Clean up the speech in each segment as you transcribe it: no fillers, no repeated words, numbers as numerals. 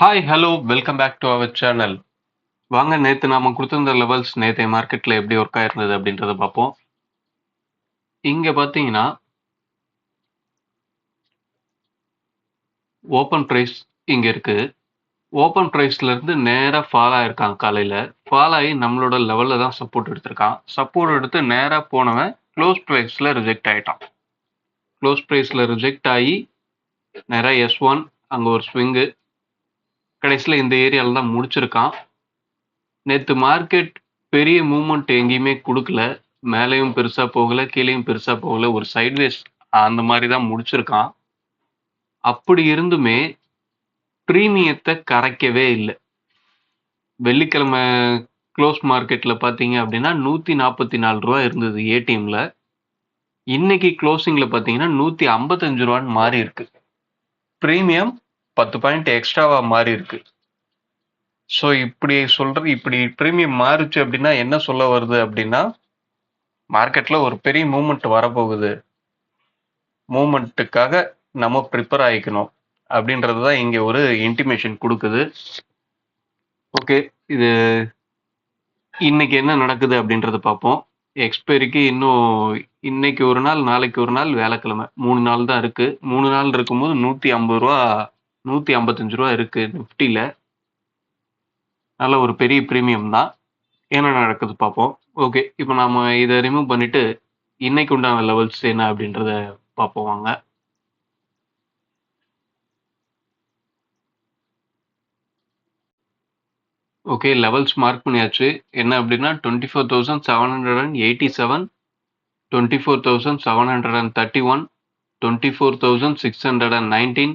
Hi hello welcome back to our channel. வாங்க நேற்று நாம கொடுத்திருந்த லெவல்ஸ் நேற்றைய மார்க்கெட்டில் எப்படி ஒர்க் ஆயிருந்தது அப்படின்றத பார்ப்போம். இங்கே பார்த்தீங்கன்னா ஓப்பன் ப்ரைஸ் இங்கே இருக்குது. ஓப்பன் ப்ரைஸ்லேருந்து நேராக ஃபால் ஆகிருக்கான். காலையில் ஃபால் ஆகி நம்மளோட லெவலில் தான் சப்போர்ட் எடுத்திருக்கான். சப்போர்ட் எடுத்து நேராக போனவன் க்ளோஸ் ப்ரைஸில் ரிஜெக்ட் ஆகிட்டான். க்ளோஸ் ப்ரைஸில் ரிஜெக்ட் ஆகி நேராக S1 அங்கே ஒரு ஸ்விங்கு கடைசியில் இந்த ஏரியாவில் தான் முடிச்சிருக்கான். நேற்று மார்க்கெட் பெரிய மூவ்மெண்ட் எங்கேயுமே கொடுக்கல. மேலேயும் பெருசாக போகலை, கீழேயும் பெருசாக போகலை. ஒரு சைட்வேஸ் அந்த மாதிரி தான் முடிச்சிருக்கான். அப்படி இருந்துமே ப்ரீமியத்தை கரைக்கவே இல்லை. வெள்ளிக்கிழமை க்ளோஸ் மார்க்கெட்டில் பார்த்தீங்க அப்படின்னா 144 ரூபா இருந்தது ஏடிஎம்ல. இன்னைக்கு க்ளோசிங்கில் பார்த்தீங்கன்னா 155 ரூபான்னு மாறி இருக்கு. ப்ரீமியம் 10 பாயிண்ட் எக்ஸ்ட்ராவாக மாறி இருக்கு. ஸோ இப்படி ப்ரீமியம் மாறுச்சு அப்படின்னா என்ன சொல்ல வருது அப்படின்னா, மார்க்கெட்டில் ஒரு பெரிய மூவ்மெண்ட் வரப்போகுது, மூவ்மெண்ட்டுக்காக நம்ம ப்ரிப்பேர் ஆகிக்கணும் அப்படின்றது தான் இங்கே ஒரு இன்டிமேஷன் கொடுக்குது. ஓகே, இது இன்னைக்கு என்ன நடக்குது அப்படின்றத பார்ப்போம். எக்ஸ்பைரிக்கு இன்னும் இன்னைக்கு ஒரு நாள், நாளைக்கு ஒரு நாள், வியாழக்கிழமை 3 நாள் தான் இருக்கு. 3 நாள் இருக்கும்போது 150 ரூபா 155 ரூபா இருக்கு நிஃப்டியில். நல்ல ஒரு பெரிய ப்ரீமியம் தான். என்ன நடக்குது பார்ப்போம். ஓகே, இப்போ நாம இதை ரிமூவ் பண்ணிட்டு இன்னைக்கு உண்டான லெவல்ஸ் என்ன அப்படின்றத பார்ப்போம் வாங்க. ஓகே, லெவல்ஸ் மார்க் பண்ணியாச்சு. என்ன அப்படின்னா 24,787, 24,731, 24,619,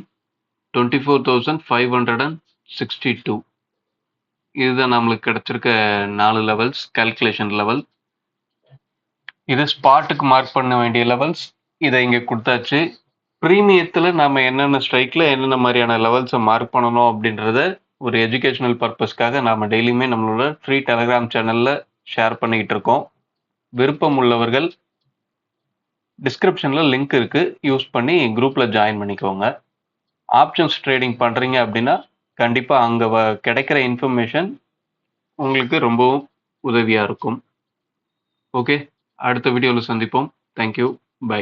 24,562. இதுதான் நம்மளுக்கு கிடைச்சிருக்க 4 லெவல்ஸ், கால்குலேஷன் லெவல். இது ஸ்பாட்டுக்கு மார்க் பண்ண வேண்டிய லெவல்ஸ். இதை இங்கே கொடுத்தாச்சு. ப்ரீமியத்தில் நம்ம என்னென்ன ஸ்ட்ரைக்கில் என்னென்ன மாதிரியான லெவல்ஸை மார்க் பண்ணணும் அப்படின்றத ஒரு எஜுகேஷனல் பர்பஸ்க்காக நாம் டெய்லியுமே நம்மளோட ஃப்ரீ டெலகிராம் சேனலில் ஷேர் பண்ணிக்கிட்டு இருக்கோம். விருப்பம் உள்ளவர்கள் டிஸ்கிரிப்ஷனில் லிங்க் இருக்குது, யூஸ் பண்ணி குரூப்பில் ஜாயின் பண்ணிக்கோங்க. ஆப்ஷன்ஸ் ட்ரேடிங் பண்ணுறீங்க அப்படின்னா கண்டிப்பாக அங்கே கிடைக்கிற இன்ஃபர்மேஷன் உங்களுக்கு ரொம்பவும் உதவியாக இருக்கும். ஓகே, அடுத்த வீடியோவில் சந்திப்போம். Thank you, by.